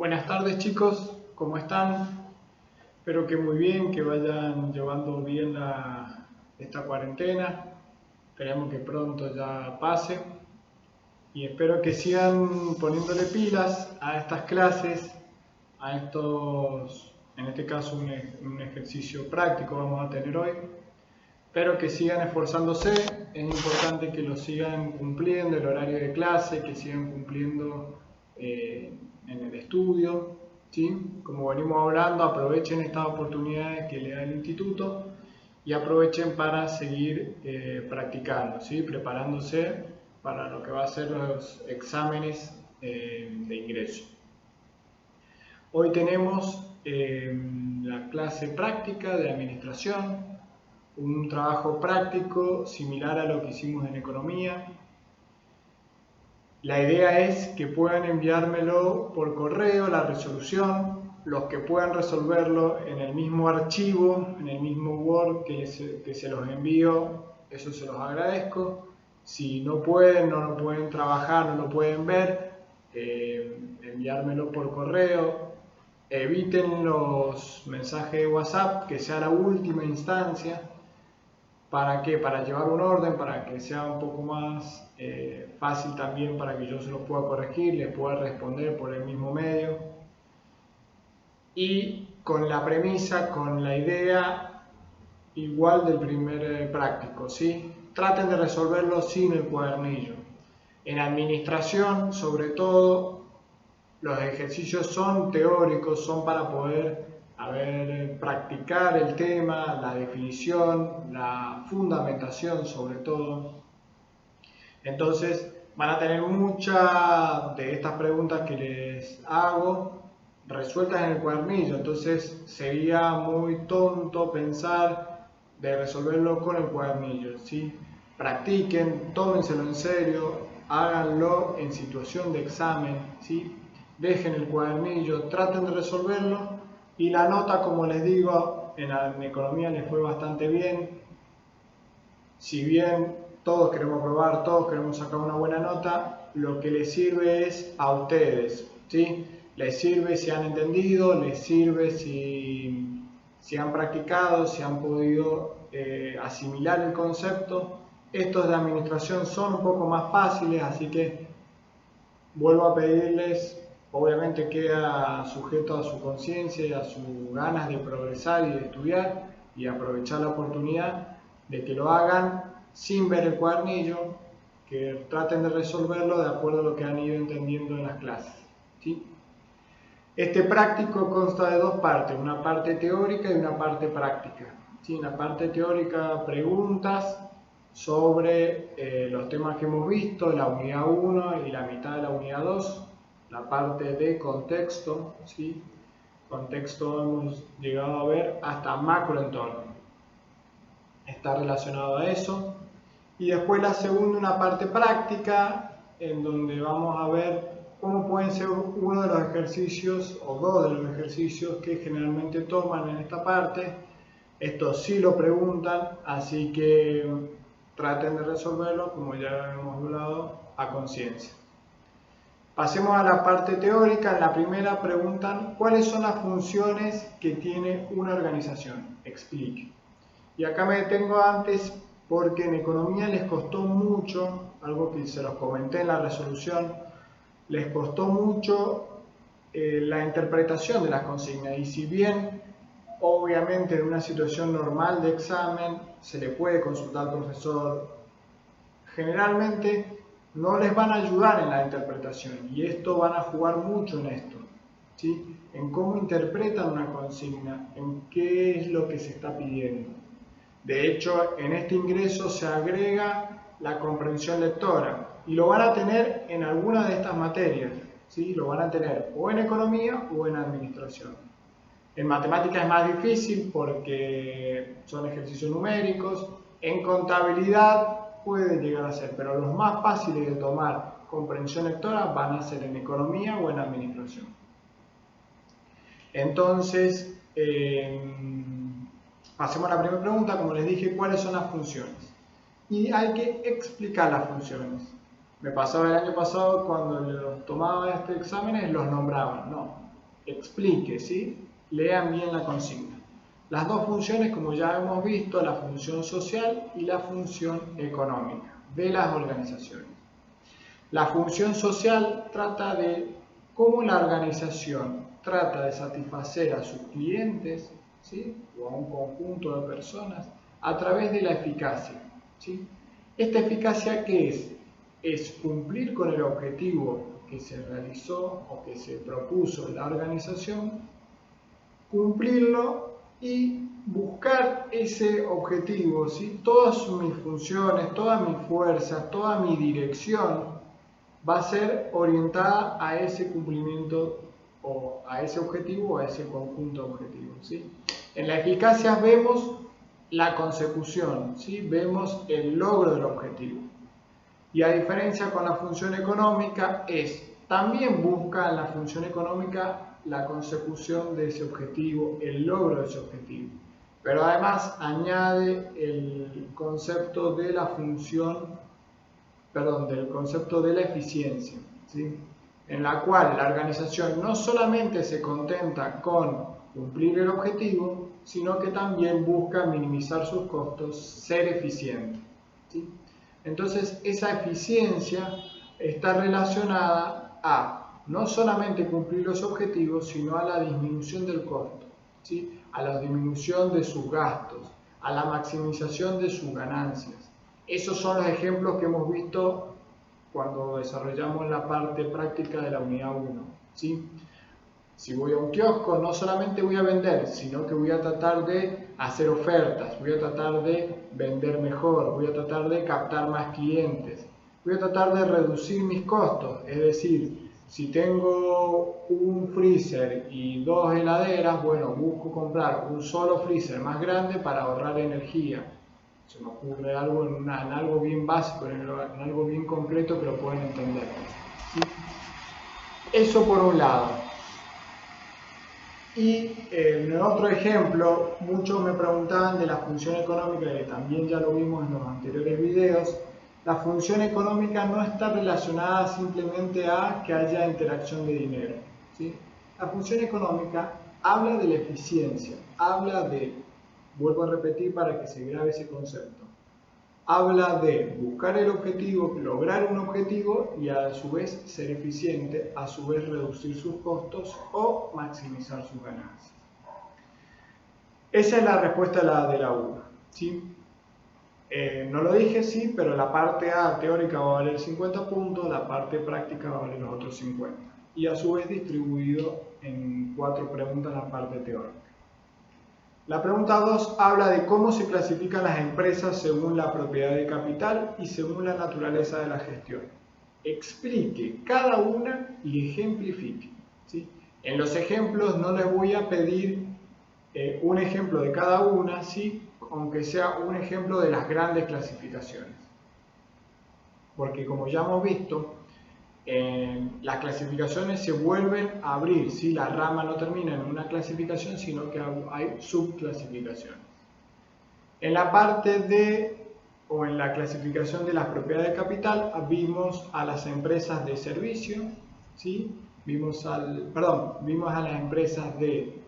Buenas tardes chicos, ¿cómo están? Espero que muy bien, que vayan llevando bien esta cuarentena. Esperemos que pronto ya pase y espero que sigan poniéndole pilas a estas clases, en este caso un ejercicio práctico vamos a tener hoy. Espero que sigan esforzándose, es importante que lo sigan cumpliendo el horario de clase, que sigan cumpliendo en el estudio, ¿sí? Como venimos hablando, aprovechen estas oportunidades que le da el instituto y aprovechen para seguir practicando, ¿sí? Preparándose para lo que va a ser los exámenes de ingreso. Hoy tenemos la clase práctica de administración, un trabajo práctico similar a lo que hicimos en economía. La idea es que puedan enviármelo por correo, la resolución, los que puedan resolverlo en el mismo archivo, en el mismo Word que se los envío, eso se los agradezco. Si no pueden, no lo pueden trabajar, no lo pueden ver, enviármelo por correo. Eviten los mensajes de WhatsApp, que sea la última instancia. ¿Para qué? Para llevar un orden, para que sea un poco más fácil también para que yo se los pueda corregir, les pueda responder por el mismo medio. Y con la premisa, con la idea igual del primer práctico, ¿sí? Traten de resolverlo sin el cuadernillo. En administración, sobre todo, los ejercicios son teóricos, son para poder practicar el tema, la definición, la fundamentación sobre todo. Entonces van a tener muchas de estas preguntas que les hago resueltas en el cuadernillo, entonces sería muy tonto pensar de resolverlo con el cuadernillo, ¿sí? Practiquen, tómenselo en serio, háganlo en situación de examen, ¿sí? Dejen el cuadernillo, traten de resolverlo. Y la nota, como les digo, en economía les fue bastante bien. Si bien todos queremos aprobar, todos queremos sacar una buena nota, lo que les sirve es a ustedes, ¿sí? Les sirve si han entendido, les sirve si han practicado, si han podido asimilar el concepto. Estos de administración son un poco más fáciles, así que vuelvo a pedirles. Obviamente queda sujeto a su conciencia y a sus ganas de progresar y de estudiar y aprovechar la oportunidad de que lo hagan sin ver el cuadernillo, que traten de resolverlo de acuerdo a lo que han ido entendiendo en las clases, ¿sí? Este práctico consta de dos partes, una parte teórica y una parte práctica, ¿sí? En la parte teórica, preguntas sobre los temas que hemos visto, la unidad 1 y la mitad de la unidad 2. La parte de contexto, ¿sí? Contexto hemos llegado a ver hasta macroentorno. Está relacionado a eso. Y después la segunda, una parte práctica, en donde vamos a ver cómo pueden ser uno de los ejercicios o dos de los ejercicios que generalmente toman en esta parte. Esto sí lo preguntan, así que traten de resolverlo, como ya hemos hablado, a conciencia. Pasemos a la parte teórica. En la primera preguntan ¿cuáles son las funciones que tiene una organización? Explique. Y acá me detengo antes porque en economía les costó mucho, algo que se los comenté en la resolución, les costó mucho la interpretación de las consignas. Y si bien obviamente en una situación normal de examen se le puede consultar al profesor, generalmente no les van a ayudar en la interpretación y esto van a jugar mucho en esto, ¿sí? En cómo interpretan una consigna, en qué es lo que se está pidiendo. De hecho, en este ingreso se agrega la comprensión lectora y lo van a tener en alguna de estas materias, ¿sí? Lo van a tener o en economía o en administración. En matemáticas es más difícil porque son ejercicios numéricos. En contabilidad puede llegar a ser, pero los más fáciles de tomar comprensión lectora van a ser en economía o en administración. Entonces, pasemos a la primera pregunta. Como les dije, ¿cuáles son las funciones? Y hay que explicar las funciones. Me pasaba el año pasado cuando los tomaba este exámenes, los nombraban. No, explique, ¿sí? Lean bien la consigna. Las dos funciones, como ya hemos visto, la función social y la función económica de las organizaciones. La función social trata de cómo la organización trata de satisfacer a sus clientes, ¿sí? O a un conjunto de personas a través de la eficacia, ¿sí? ¿Esta eficacia qué es? Es cumplir con el objetivo que se realizó o que se propuso en la organización, cumplirlo y buscar ese objetivo, ¿sí? Todas mis funciones, toda mi fuerza, toda mi dirección va a ser orientada a ese cumplimiento o a ese objetivo o a ese conjunto de objetivos, ¿sí? En la eficacia vemos la consecución, ¿sí? Vemos el logro del objetivo. Y a diferencia con la función económica también busca en la función económica la consecución de ese objetivo, el logro de ese objetivo. Pero además añade el concepto de la del concepto de la eficiencia, ¿sí? En la cual la organización no solamente se contenta con cumplir el objetivo, sino que también busca minimizar sus costos, ser eficiente, ¿sí? Entonces, esa eficiencia está relacionada a no solamente cumplir los objetivos, sino a la disminución del costo, ¿sí? A la disminución de sus gastos, a la maximización de sus ganancias. Esos son los ejemplos que hemos visto cuando desarrollamos la parte práctica de la unidad 1, ¿sí? Si voy a un kiosco, no solamente voy a vender, sino que voy a tratar de hacer ofertas, voy a tratar de vender mejor, voy a tratar de captar más clientes, voy a tratar de reducir mis costos. Es decir, si tengo un freezer y dos heladeras, bueno, busco comprar un solo freezer más grande para ahorrar energía. Se me ocurre algo en algo bien básico, en algo bien concreto que lo pueden entender, ¿sí? Eso por un lado. Y en otro ejemplo, muchos me preguntaban de la función económica, que también ya lo vimos en los anteriores videos. La función económica no está relacionada simplemente a que haya interacción de dinero, ¿sí? La función económica habla de la eficiencia, habla de, vuelvo a repetir para que se grabe ese concepto, habla de buscar el objetivo, lograr un objetivo y a su vez ser eficiente, a su vez reducir sus costos o maximizar sus ganancias. Esa es la respuesta de la 1, ¿sí? No lo dije, sí, pero la parte A teórica va a valer 50 puntos, la parte práctica va a valer los otros 50. Y a su vez distribuido en 4 preguntas la parte teórica. La pregunta 2 habla de cómo se clasifican las empresas según la propiedad de capital y según la naturaleza de la gestión. Explique cada una y ejemplifique, ¿sí? En los ejemplos no les voy a pedir un ejemplo de cada una, ¿sí? Aunque sea un ejemplo de las grandes clasificaciones. Porque como ya hemos visto, las clasificaciones se vuelven a abrir, ¿sí? La rama no termina en una clasificación, sino que hay subclasificaciones. En la parte o en la clasificación de las propiedades de capital, vimos a las empresas de servicio, ¿sí? Vimos a las empresas de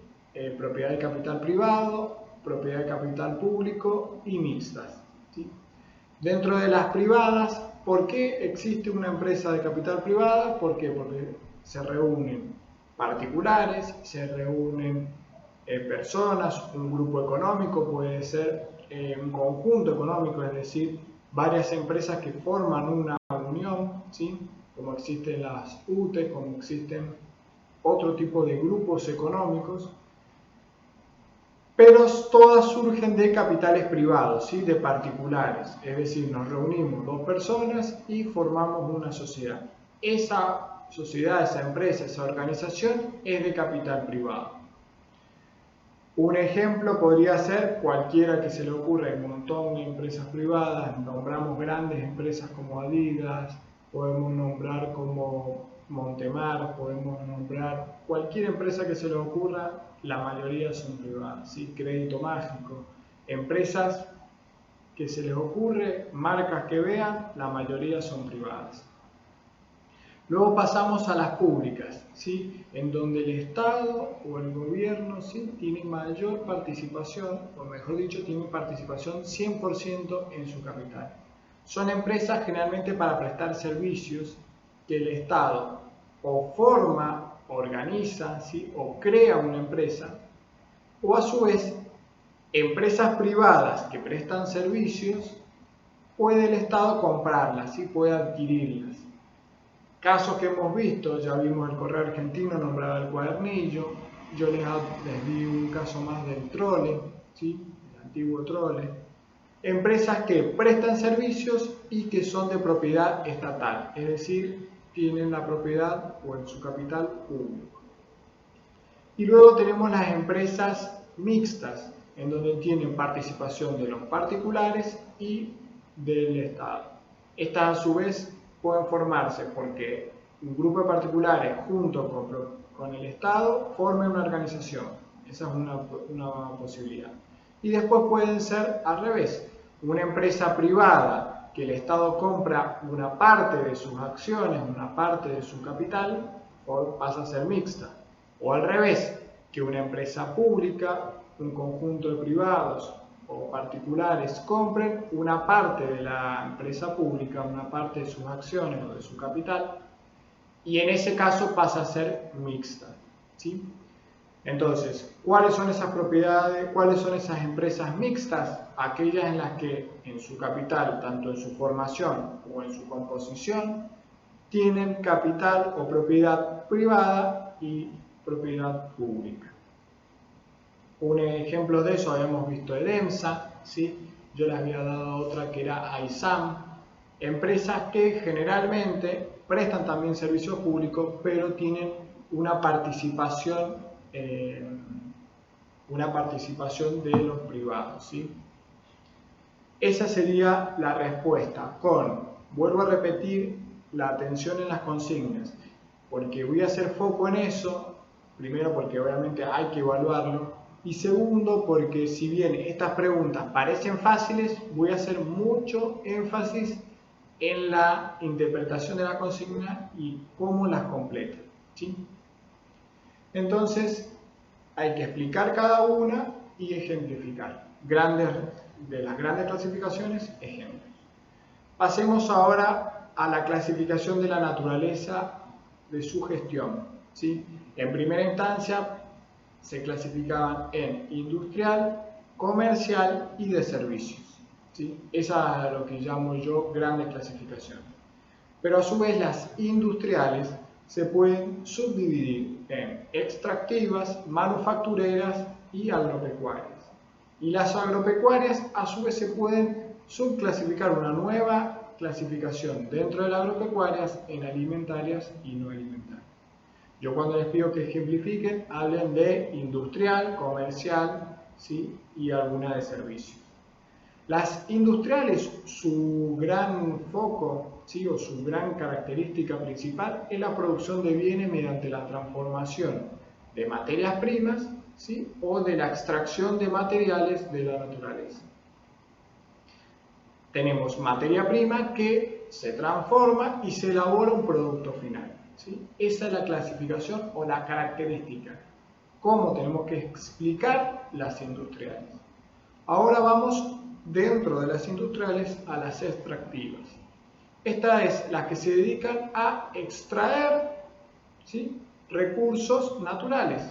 propiedad de capital privado, propiedad de capital público y mixtas, ¿sí? Dentro de las privadas, ¿por qué existe una empresa de capital privada? ¿Por qué? Porque se reúnen particulares, se reúnen personas, un grupo económico, puede ser un conjunto económico, es decir, varias empresas que forman una unión, ¿sí? Como existen las UTE, como existen otro tipo de grupos económicos, pero todas surgen de capitales privados, ¿sí? De particulares, es decir, nos reunimos 2 personas y formamos una sociedad. Esa sociedad, esa empresa, esa organización es de capital privado. Un ejemplo podría ser cualquiera que se le ocurra, hay un montón de empresas privadas, nombramos grandes empresas como Adidas, podemos nombrar como Montemar, podemos nombrar cualquier empresa que se le ocurra, la mayoría son privadas, ¿sí? Crédito Mágico, empresas que se les ocurre, marcas que vean, la mayoría son privadas. Luego pasamos a las públicas, ¿sí? En donde el Estado o el gobierno, ¿sí?, tiene mayor participación, o mejor dicho, tiene participación 100% en su capital. Son empresas generalmente para prestar servicios que el Estado o forma, organiza, ¿sí?, o crea una empresa, o a su vez, empresas privadas que prestan servicios, puede el Estado comprarlas, ¿sí?, puede adquirirlas. Casos que hemos visto, ya vimos el Correo Argentino, nombraba el cuadernillo, yo les di un caso más del trole, ¿sí?, el antiguo trole. Empresas que prestan servicios y que son de propiedad estatal, es decir, tienen la propiedad o en su capital público. Y luego tenemos las empresas mixtas, en donde tienen participación de los particulares y del Estado. Estas a su vez pueden formarse porque un grupo de particulares junto con el Estado formen una organización. Esa es una posibilidad. Y después pueden ser al revés. Una empresa privada que el Estado compra una parte de sus acciones, una parte de su capital, pasa a ser mixta. O al revés, que una empresa pública, un conjunto de privados o particulares compren una parte de la empresa pública, una parte de sus acciones o de su capital, y en ese caso pasa a ser mixta, ¿sí? Entonces, ¿cuáles son esas propiedades? ¿Cuáles son esas empresas mixtas? Aquellas en las que en su capital, tanto en su formación como en su composición, tienen capital o propiedad privada y propiedad pública. Un ejemplo de eso habíamos visto EDEMSA, ¿sí? Yo les había dado otra que era AISAM, empresas que generalmente prestan también servicios públicos, pero tienen una participación de los privados, ¿sí? Esa sería la respuesta vuelvo a repetir, la atención en las consignas, porque voy a hacer foco en eso, primero porque obviamente hay que evaluarlo, y segundo porque si bien estas preguntas parecen fáciles, voy a hacer mucho énfasis en la interpretación de la consigna y cómo las completa, ¿sí? Entonces hay que explicar cada una y ejemplificar. De las grandes clasificaciones, ejemplos. Pasemos ahora a la clasificación de la naturaleza de su gestión, ¿sí? En primera instancia se clasificaban en industrial, comercial y de servicios, ¿sí? Esa es lo que llamo yo grandes clasificaciones. Pero a su vez las industriales se pueden subdividir en extractivas, manufactureras y agropecuarias. Y las agropecuarias a su vez se pueden subclasificar una nueva clasificación dentro de las agropecuarias en alimentarias y no alimentarias. Yo cuando les pido que ejemplifiquen, hablen de industrial, comercial, ¿sí?, y alguna de servicios. Las industriales, su gran foco, ¿sí?, o su gran característica principal es la producción de bienes mediante la transformación de materias primas, ¿sí?, o de la extracción de materiales de la naturaleza. Tenemos materia prima que se transforma y se elabora un producto final, ¿sí? Esa es la clasificación o la característica. ¿Cómo tenemos que explicar las industriales? Ahora vamos dentro de las industriales a las extractivas. Estas es las que se dedican a extraer, ¿sí?, recursos naturales,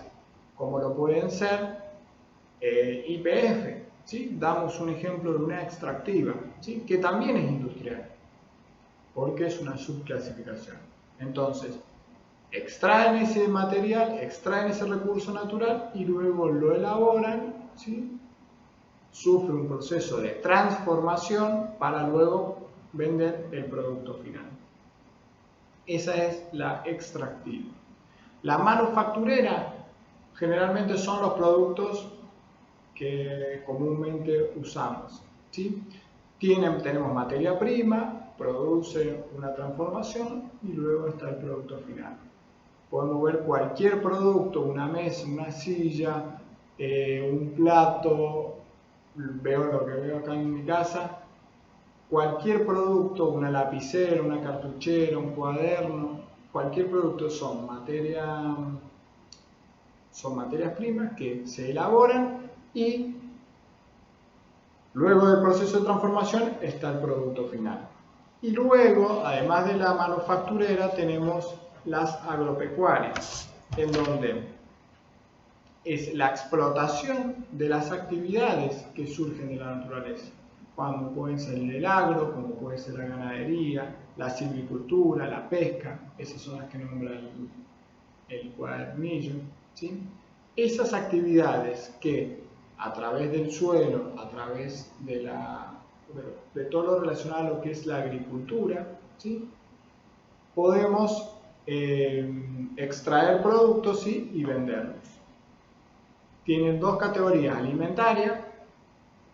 como lo pueden ser YPF, ¿sí? Damos un ejemplo de una extractiva, ¿sí?, que también es industrial, porque es una subclasificación. Entonces, extraen ese material, extraen ese recurso natural y luego lo elaboran, ¿sí?, sufre un proceso de transformación para luego vender el producto final. Esa es la extractiva. La manufacturera generalmente son los productos que comúnmente usamos, ¿sí? Tenemos materia prima, produce una transformación y luego está el producto final. Podemos ver cualquier producto, una mesa, una silla, un plato, veo lo que veo acá en mi casa, cualquier producto, una lapicera, una cartuchera, un cuaderno, cualquier producto son materias primas que se elaboran y luego del proceso de transformación está el producto final. Y luego, además de la manufacturera, tenemos las agropecuarias, en donde es la explotación de las actividades que surgen de la naturaleza, como pueden ser el agro, como puede ser la ganadería, la silvicultura, la pesca, esas son las que nombra el cuadernillo, ¿sí? Esas actividades que a través del suelo, a través de todo lo relacionado a lo que es la agricultura, ¿sí? Podemos extraer productos, ¿sí? Y venderlos. Tienen dos categorías: alimentaria,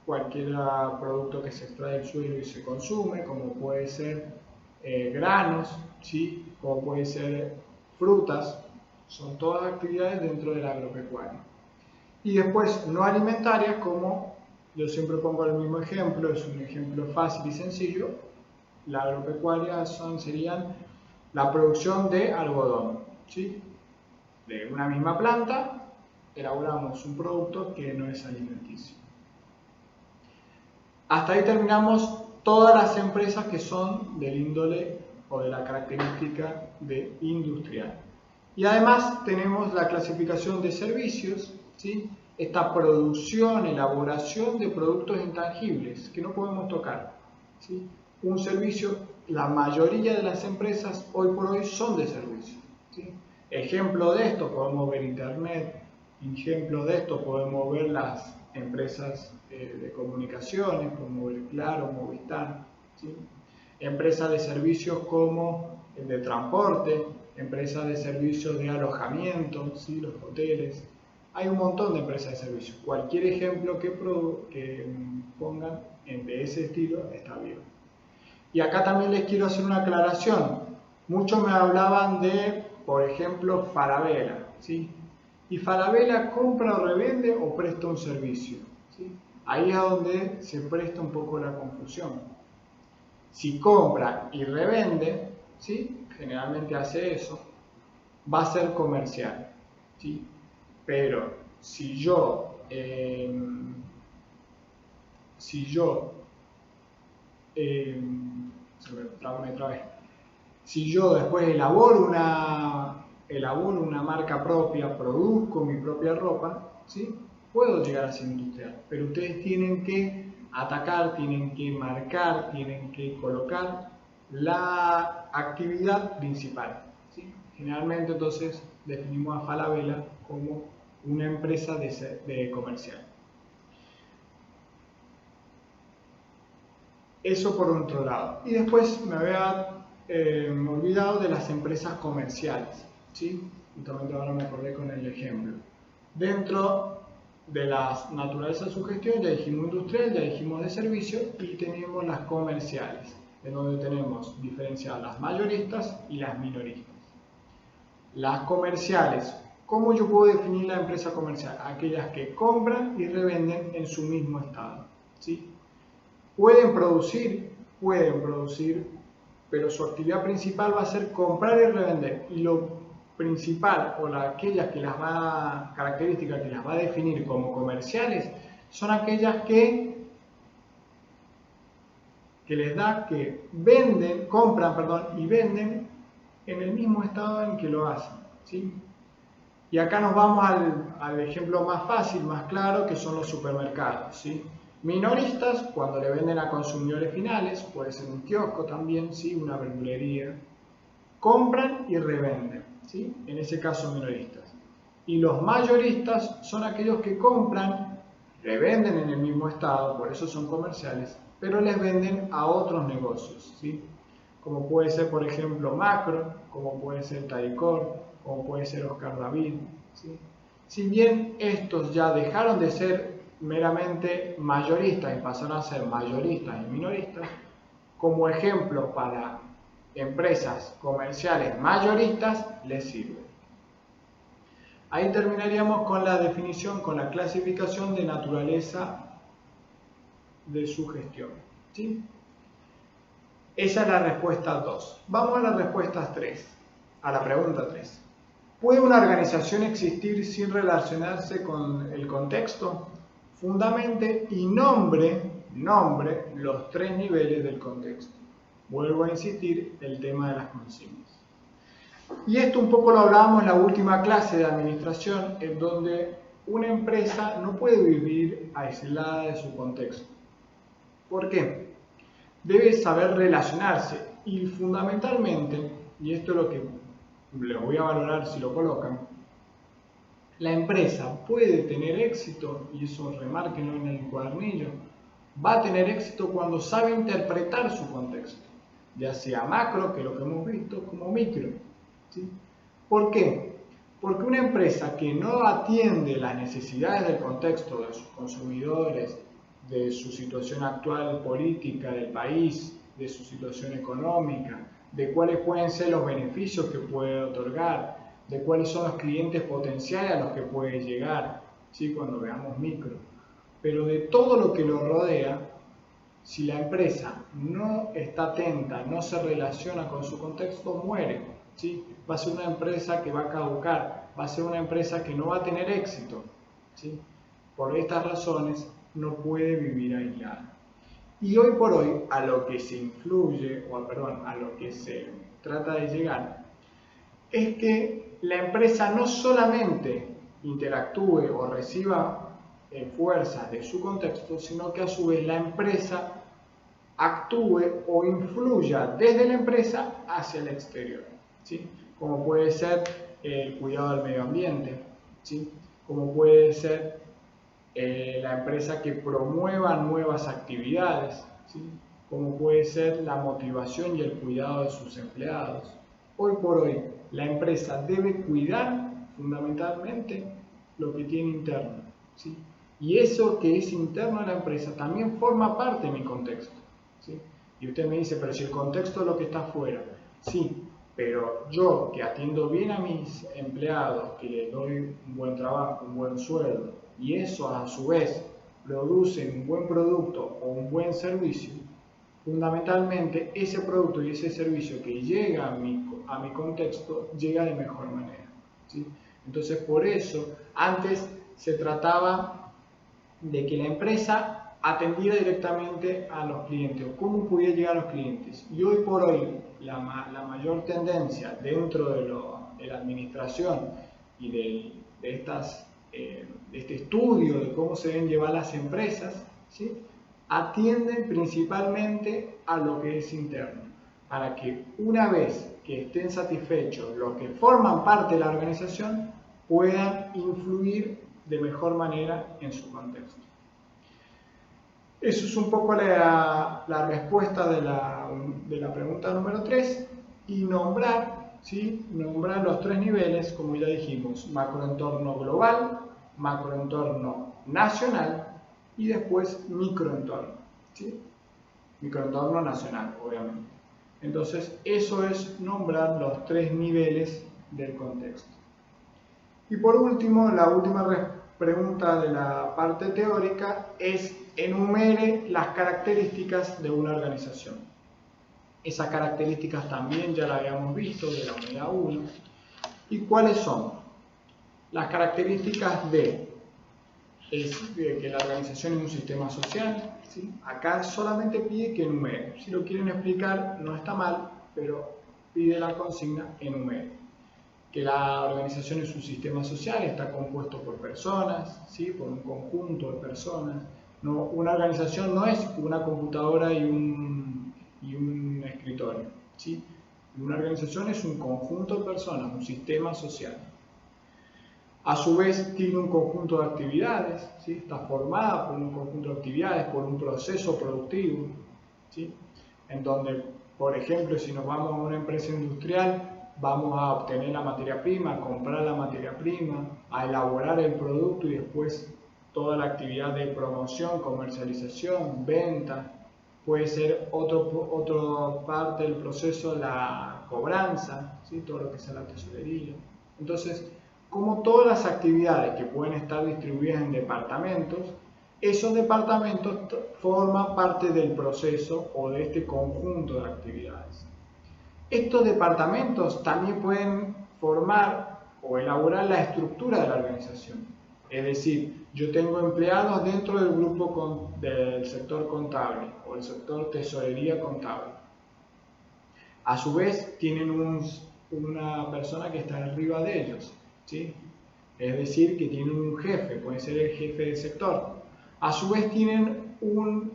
cualquier producto que se extrae del suelo y se consume, como puede ser granos, ¿sí? Como puede ser frutas, son todas actividades dentro de la agropecuaria. Y después no alimentarias, como yo siempre pongo el mismo ejemplo, es un ejemplo fácil y sencillo. La agropecuaria serían la producción de algodón, ¿sí? De una misma planta elaboramos un producto que no es alimenticio. Hasta ahí terminamos todas las empresas que son del índole o de la característica de industrial. Y además tenemos la clasificación de servicios, ¿sí? Esta producción, elaboración de productos intangibles que no podemos tocar, ¿sí? Un servicio, la mayoría de las empresas hoy por hoy son de servicio, ¿sí? Ejemplo de esto podemos ver Internet, ejemplo de esto podemos ver las empresas de comunicaciones como el Claro, Movistar, ¿sí? Empresas de servicios como el de transporte, empresas de servicios de alojamiento, ¿sí? Los hoteles. Hay un montón de empresas de servicios. Cualquier ejemplo que pongan de ese estilo está bien. Y acá también les quiero hacer una aclaración. Muchos me hablaban de, por ejemplo, Falabella, ¿sí? ¿Y Falabella compra o revende o presta un servicio? ¿Sí? Ahí es donde se presta un poco la confusión. Si compra y revende, ¿sí? Generalmente hace eso, va a ser comercial, ¿sí? Pero si yo después elaboro una marca propia, produzco mi propia ropa, ¿sí? Puedo llegar a ser industrial, pero ustedes tienen que atacar, tienen que marcar, tienen que colocar la actividad principal, ¿sí? Generalmente entonces definimos a Falabella como una empresa de comercial. Eso por otro lado. Y después me había olvidado de las empresas comerciales, ¿sí? Justamente ahora me acordé con el ejemplo. Dentro de las naturaleza de su gestión ya dijimos industrial, ya dijimos de servicio y tenemos las comerciales, en donde tenemos diferenciadas las mayoristas y las minoristas. Las comerciales, ¿cómo yo puedo definir la empresa comercial? Aquellas que compran y revenden en su mismo estado, ¿sí? Pueden producir, pero su actividad principal va a ser comprar y revender. Y lo principal, o aquellas características que las va a definir como comerciales, son aquellas que compran y venden en el mismo estado en que lo hacen, ¿sí? Y acá nos vamos al ejemplo más fácil, más claro, que son los supermercados, ¿sí? Minoristas, cuando le venden a consumidores finales, puede ser un kiosco también, ¿sí? Una verdulería. Compran y revenden, ¿sí? En ese caso minoristas. Y los mayoristas son aquellos que compran, revenden en el mismo estado, por eso son comerciales, pero les venden a otros negocios, ¿sí? Como puede ser, por ejemplo, Macro, como puede ser Taicor, como puede ser Oscar David, ¿sí? Si bien estos ya dejaron de ser meramente mayoristas y pasaron a ser mayoristas y minoristas, como ejemplo para empresas comerciales mayoristas les sirve. Ahí terminaríamos con la definición, con la clasificación de naturaleza de su gestión, ¿sí? Esa es la respuesta 2. Vamos a las respuestas 3. a la pregunta 3. ¿Puede una organización existir sin relacionarse con el contexto? Fundamente y nombre los 3 niveles del contexto. Vuelvo a insistir, el tema de las consignas. Y esto un poco lo hablábamos en la última clase de administración, en donde una empresa no puede vivir aislada de su contexto. ¿Por qué? Debe saber relacionarse y fundamentalmente, y esto es lo que les voy a valorar si lo colocan, la empresa puede tener éxito, y eso remárquenlo en el cuadernillo, va a tener éxito cuando sabe interpretar su contexto, ya sea macro, que es lo que hemos visto, como micro. ¿Sí? ¿Por qué? Porque una empresa que no atiende las necesidades del contexto de sus consumidores, de su situación actual política del país, de su situación económica, de cuáles pueden ser los beneficios que puede otorgar, de cuáles son los clientes potenciales a los que puede llegar, ¿sí? Cuando veamos micro. Pero de todo lo que lo rodea, si la empresa no está atenta, no se relaciona con su contexto, muere. ¿Sí? Va a ser una empresa que va a caducar, va a ser una empresa que no va a tener éxito. ¿Sí? Por estas razones no puede vivir aislada. Y hoy por hoy, a lo que se influye, a lo que se trata de llegar, es que la empresa no solamente interactúe o reciba fuerzas de su contexto, sino que a su vez la empresa actúe o influya desde la empresa hacia el exterior, ¿sí? Como puede ser el cuidado del medio ambiente, ¿sí? Como puede ser la empresa que promueva nuevas actividades, ¿sí? Como puede ser la motivación y el cuidado de sus empleados. Hoy por hoy, la empresa debe cuidar fundamentalmente lo que tiene interno, ¿sí? Y eso que es interno a la empresa también forma parte de mi contexto, ¿sí? Y usted me dice, pero si el contexto es lo que está afuera, sí, pero yo que atiendo bien a mis empleados, que les doy un buen trabajo, un buen sueldo, y eso a su vez produce un buen producto o un buen servicio, fundamentalmente ese producto y ese servicio que llega a mi contexto llega de mejor manera, ¿sí? Entonces por eso antes se trataba de que la empresa atendiera directamente a los clientes o cómo podía llegar a los clientes, y hoy por hoy la mayor tendencia dentro de la administración y de este estudio de cómo se deben llevar las empresas, ¿sí? Atienden principalmente a lo que es interno, para que una vez que estén satisfechos los que forman parte de la organización, puedan influir de mejor manera en su contexto. Eso es un poco la respuesta de la pregunta número 3, y nombrar, ¿sí? Nombrar los 3 niveles, como ya dijimos: macroentorno global, macroentorno nacional y después microentorno, ¿sí? Microentorno nacional, obviamente. Entonces, eso es nombrar los 3 niveles del contexto. Y por último, la última pregunta de la parte teórica es: enumere las características de una organización. Esas características también ya las habíamos visto de la unidad 1. ¿Y cuáles son? Las características de que la organización es un sistema social, ¿sí? Acá solamente pide que enumere. Si lo quieren explicar no está mal, pero pide la consigna enumere. Que la organización es un sistema social, está compuesto por personas, ¿sí? Por un conjunto de personas. No, una organización no es una computadora y un escritorio, ¿sí? Una organización es un conjunto de personas, un sistema social. A su vez tiene un conjunto de actividades, ¿sí? Está formada por un conjunto de actividades, por un proceso productivo, ¿sí? En donde, por ejemplo, si nos vamos a una empresa industrial, vamos a obtener la materia prima, a comprar la materia prima, a elaborar el producto y después toda la actividad de promoción, comercialización, venta. Puede ser otra parte del proceso, la cobranza, ¿sí? Todo lo que sea la tesorería. Entonces, como todas las actividades que pueden estar distribuidas en departamentos, esos departamentos forman parte del proceso o de este conjunto de actividades. Estos departamentos también pueden formar o elaborar la estructura de la organización. Es decir, yo tengo empleados dentro del grupo del sector contable o el sector tesorería contable. A su vez, tienen una persona que está arriba de ellos, ¿sí? Es decir, que tienen un jefe, puede ser el jefe del sector. A su vez tienen un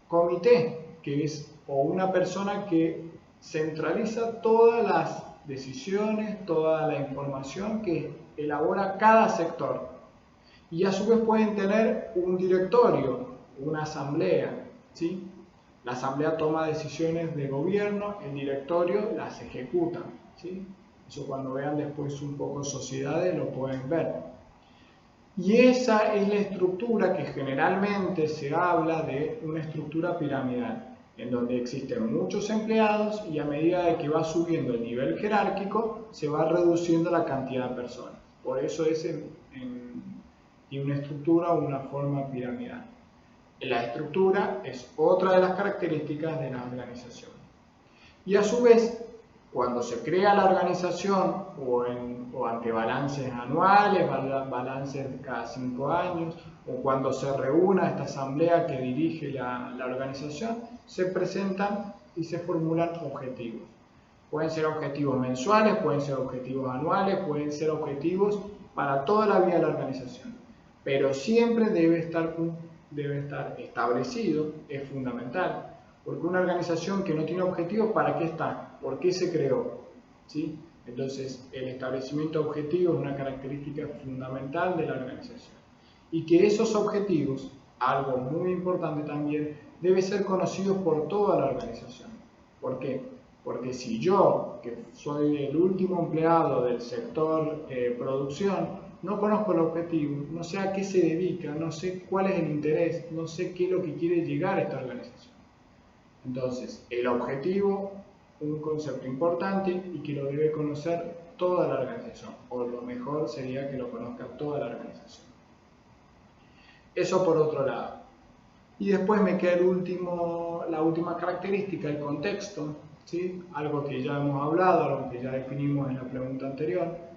comité, que es o una persona que centraliza todas las decisiones, toda la información que elabora cada sector. Y a su vez pueden tener un directorio, una asamblea, ¿sí? La asamblea toma decisiones de gobierno, el directorio las ejecuta, ¿sí? Eso cuando vean después un poco sociedades lo pueden ver. Y esa es la estructura que generalmente se habla de una estructura piramidal, en donde existen muchos empleados y a medida de que va subiendo el nivel jerárquico, se va reduciendo la cantidad de personas. Por eso es tiene una estructura o una forma piramidal. La estructura es otra de las características de la organización. Y a su vez, cuando se crea la organización o ante balances anuales, balances cada 5 años, o cuando se reúna esta asamblea que dirige la organización, se presentan y se formulan objetivos. Pueden ser objetivos mensuales, pueden ser objetivos anuales, pueden ser objetivos para toda la vida de la organización. Pero siempre debe estar establecido, es fundamental. Porque una organización que no tiene objetivos, ¿para qué está? ¿Por qué se creó? ¿Sí? Entonces, el establecimiento de objetivos es una característica fundamental de la organización. Y que esos objetivos, algo muy importante también, deben ser conocidos por toda la organización. ¿Por qué? Porque si yo, que soy el último empleado del sector producción, no conozco el objetivo, no sé a qué se dedica, no sé cuál es el interés, no sé qué es lo que quiere llegar a esta organización. Entonces, el objetivo, un concepto importante y que lo debe conocer toda la organización, o lo mejor sería que lo conozca toda la organización. Eso por otro lado. Y después me queda la última característica, el contexto, ¿sí? Algo que ya hemos hablado, algo que ya definimos en la pregunta anterior,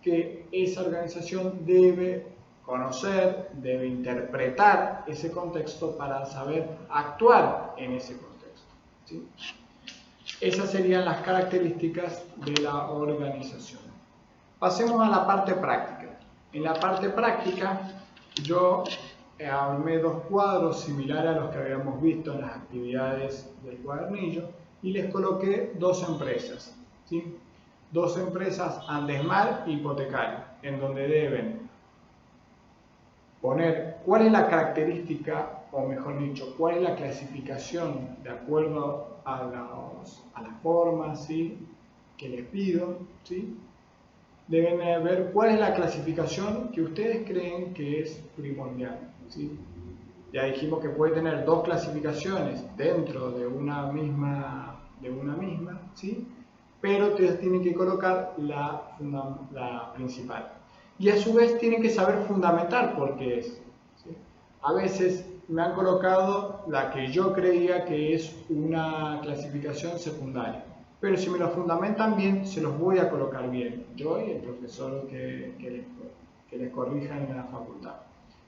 que esa organización debe conocer, debe interpretar ese contexto para saber actuar en ese contexto, ¿sí? Esas serían las características de la organización. Pasemos a la parte práctica. En la parte práctica, yo armé dos cuadros similares a los que habíamos visto en las actividades del cuadernillo y les coloqué dos empresas, ¿sí? Dos empresas Andesmar e Hipotecario, en donde deben poner cuál es la característica, o mejor dicho, cuál es la clasificación de acuerdo a las formas, ¿sí?, que les pido, ¿sí? Deben ver cuál es la clasificación que ustedes creen que es primordial, ¿sí? Ya dijimos que puede tener dos clasificaciones dentro de una misma, ¿sí? Pero ustedes tienen que colocar la principal. Y a su vez tienen que saber fundamentar por qué es, ¿sí? A veces me han colocado la que yo creía que es una clasificación secundaria. Pero si me lo fundamentan bien, se los voy a colocar bien, yo y el profesor que les corrija en la facultad.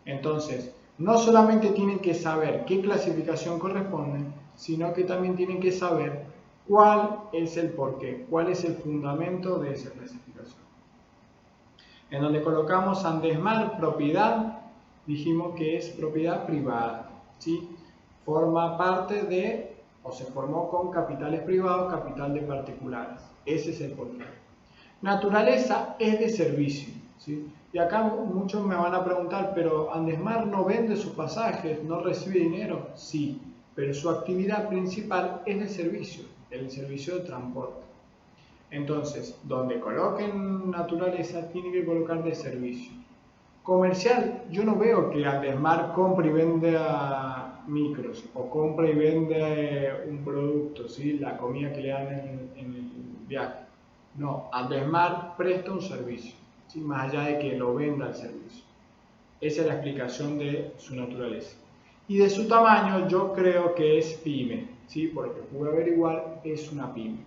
Entonces, no solamente tienen que saber qué clasificación corresponde, sino que también tienen que saber cuál es el porqué, cuál es el fundamento de esa clasificación. En donde colocamos Andesmar, propiedad, dijimos que es propiedad privada, ¿sí? Forma parte de, o se formó con capitales privados, capital de particulares. Ese es el porqué. Naturaleza es de servicio, ¿sí? Y acá muchos me van a preguntar, pero Andesmar no vende sus pasajes, no recibe dinero. Sí, pero su actividad principal es de servicio, el servicio de transporte. Entonces, donde coloquen naturaleza, tiene que colocar de servicio. Comercial, yo no veo que Andesmar compre y venda micros o compre y venda un producto, ¿sí?, la comida que le dan en el viaje. No, Andesmar presta un servicio, ¿sí?, más allá de que lo venda el servicio. Esa es la explicación de su naturaleza. Y de su tamaño yo creo que es pyme, ¿sí?, porque pude averiguar, es una pyme.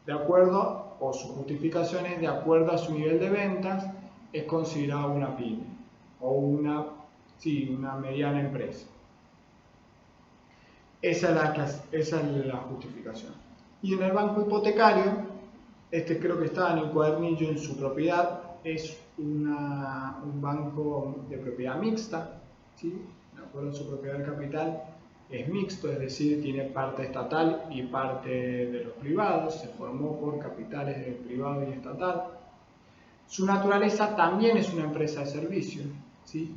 de acuerdo, o sus justificaciones de acuerdo a su nivel de ventas, es considerado una pyme o una mediana empresa. Esa es la justificación. Y en el banco hipotecario, creo que está en el cuadernillo en su propiedad, es un banco de propiedad mixta, ¿sí? De acuerdo a su propiedad del capital, es mixto, es decir, tiene parte estatal y parte de los privados, se formó por capitales de privado y estatal. Su naturaleza también es una empresa de servicio, ¿sí?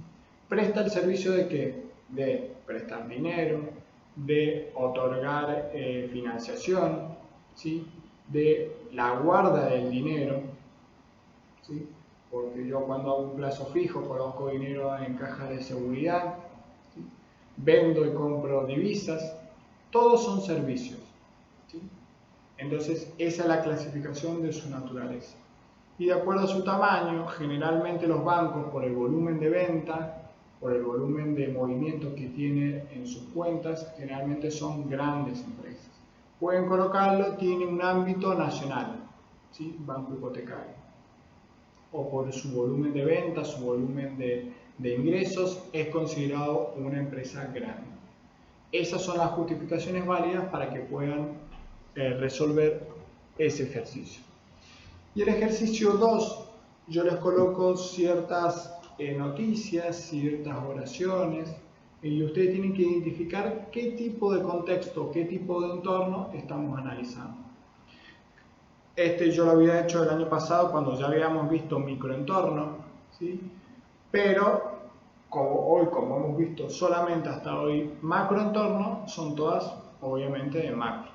Presta el servicio de ¿qué? De prestar dinero, de otorgar financiación, ¿sí? De la guarda del dinero, ¿sí? Porque yo cuando hago un plazo fijo coloco dinero en caja de seguridad, ¿sí? Vendo y compro divisas, todos son servicios, ¿sí? Entonces esa es la clasificación de su naturaleza. Y de acuerdo a su tamaño, generalmente los bancos, por el volumen de venta, por el volumen de movimientos que tiene en sus cuentas, generalmente son grandes empresas. Pueden colocarlo, tiene un ámbito nacional, ¿sí? Banco hipotecario. O por su volumen de venta, su volumen de ingresos, es considerado una empresa grande. Esas son las justificaciones válidas para que puedan resolver ese ejercicio. Y el ejercicio 2, yo les coloco ciertas noticias, ciertas oraciones, y ustedes tienen que identificar qué tipo de contexto, qué tipo de entorno estamos analizando. Yo lo había hecho el año pasado cuando ya habíamos visto microentorno, ¿sí? Pero como hemos visto solamente hasta hoy macroentorno, son todas obviamente de macro.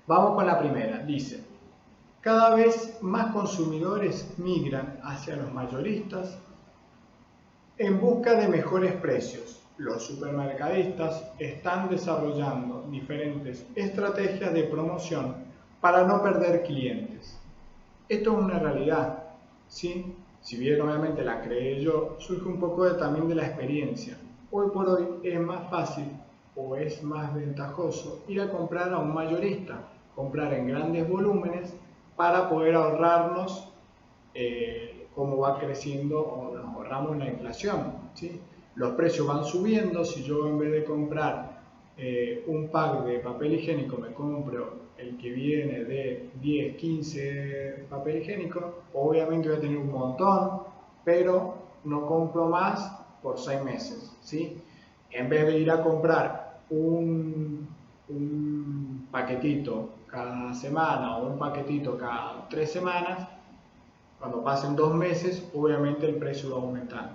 Vamos con la primera, dice: cada vez más consumidores migran hacia los mayoristas en busca de mejores precios. Los supermercadistas están desarrollando diferentes estrategias de promoción para no perder clientes. Esto es una realidad, ¿sí? Si bien obviamente la creé yo, surge un poco también de la experiencia. Hoy por hoy es más fácil o es más ventajoso ir a comprar a un mayorista, comprar en grandes volúmenes para poder ahorrarnos cómo va creciendo o nos ahorramos la inflación, ¿sí? Los precios van subiendo. Si yo en vez de comprar un pack de papel higiénico me compro el que viene de 10, 15 papel higiénico, obviamente voy a tener un montón, pero no compro más por 6 meses, ¿sí? En vez de ir a comprar un paquetito cada semana o un paquetito cada 3 semanas, cuando pasen 2 meses, obviamente el precio va aumentando.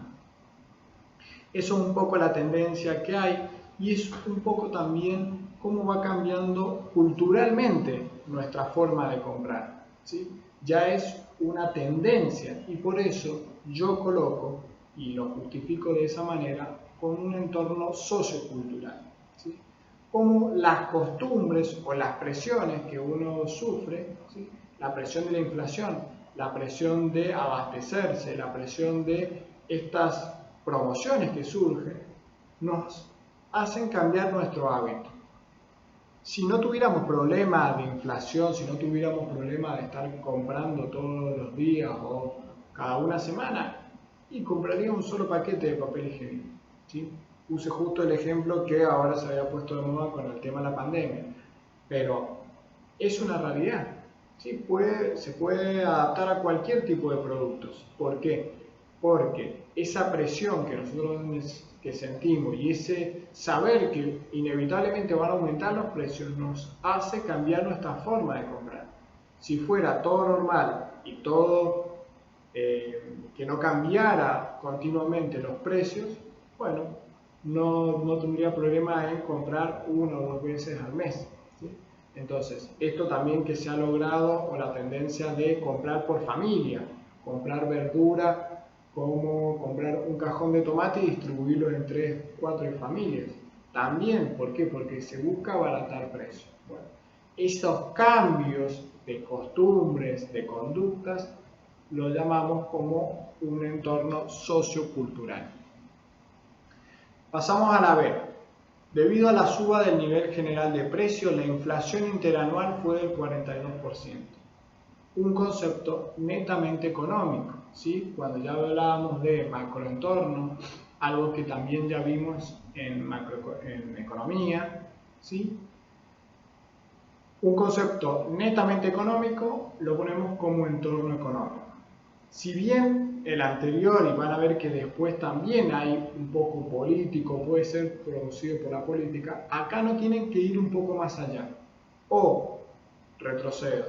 Eso es un poco la tendencia que hay, y es un poco también cómo va cambiando culturalmente nuestra forma de comprar, ¿sí? Ya es una tendencia, y por eso yo coloco y lo justifico de esa manera con un entorno sociocultural, ¿sí? Como las costumbres o las presiones que uno sufre, ¿sí? La presión de la inflación, la presión de abastecerse, la presión de estas promociones que surgen, nos hacen cambiar nuestro hábito. Si no tuviéramos problema de inflación, si no tuviéramos problema de estar comprando todos los días o cada una semana, y compraría un solo paquete de papel higiénico, ¿sí? Puse justo el ejemplo que ahora se había puesto de moda con el tema de la pandemia, pero es una realidad, ¿sí? Se puede adaptar a cualquier tipo de productos. ¿Por qué? Porque esa presión que nosotros sentimos y ese saber que inevitablemente van a aumentar los precios nos hace cambiar nuestra forma de comprar. Si fuera todo normal y todo que no cambiara continuamente los precios, bueno, no tendría problema en comprar 1 o 2 veces al mes, ¿sí? Entonces, esto también que se ha logrado, o la tendencia de comprar por familia, comprar verdura, como comprar un cajón de tomate y distribuirlo en 3, 4 familias. También, ¿por qué? Porque se busca abaratar precios. Bueno, esos cambios de costumbres, de conductas, lo llamamos como un entorno sociocultural. Pasamos a la B. Debido a la suba del nivel general de precios, la inflación interanual fue del 42%. Un concepto netamente económico, ¿sí? Cuando ya hablábamos de macroentorno, algo que también ya vimos en economía, ¿sí? Un concepto netamente económico lo ponemos como entorno económico. Si bien el anterior, y van a ver que después también hay un poco político, puede ser producido por la política, acá no tienen que ir un poco más allá. O retrocedo.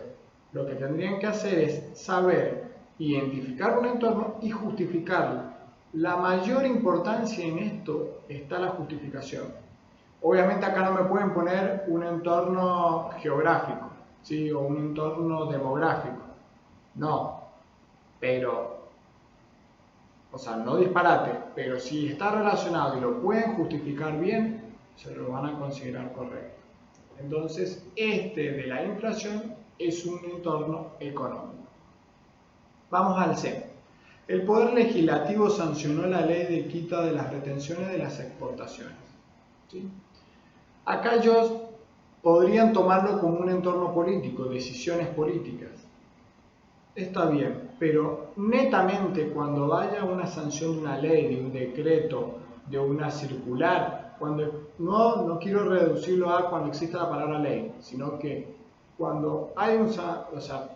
Lo que tendrían que hacer es saber identificar un entorno y justificarlo. La mayor importancia en esto está la justificación. Obviamente acá no me pueden poner un entorno geográfico, ¿sí? O un entorno demográfico. No, pero, o sea, no disparate, pero si está relacionado y lo pueden justificar bien, se lo van a considerar correcto. Entonces, este de la inflación es un entorno económico. Vamos al C. El Poder Legislativo sancionó la ley de quita de las retenciones de las exportaciones. ¿Sí? Acá ellos podrían tomarlo como un entorno político, decisiones políticas. Está bien, pero netamente cuando haya una sanción de una ley, de un decreto, de una circular, cuando no quiero reducirlo a cuando exista la palabra ley, sino que cuando hay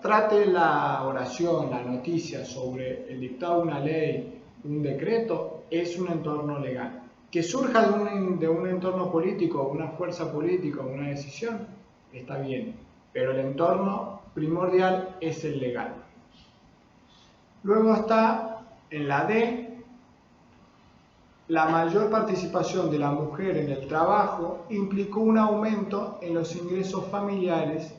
trate la oración, la noticia sobre el dictado de una ley, un decreto, es un entorno legal. Que surja de un entorno político, una fuerza política, una decisión, está bien, pero el entorno primordial es el legal. Luego está en la D, la mayor participación de la mujer en el trabajo implicó un aumento en los ingresos familiares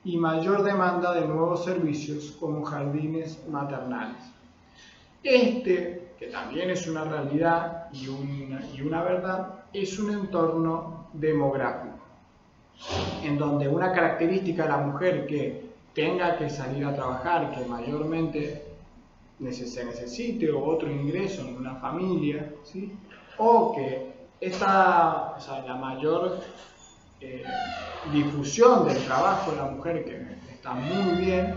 y mayor demanda de nuevos servicios como jardines maternales. Este, que también es una realidad y una verdad, es un entorno demográfico, en donde una característica de la mujer que tenga que salir a trabajar, que mayormente se necesite otro ingreso en una familia, ¿sí? O que la mayor difusión del trabajo de la mujer, que está muy bien,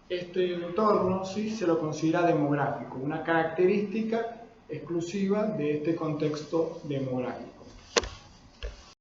este entorno, ¿sí?, se lo considera demográfico, una característica exclusiva de este contexto demográfico.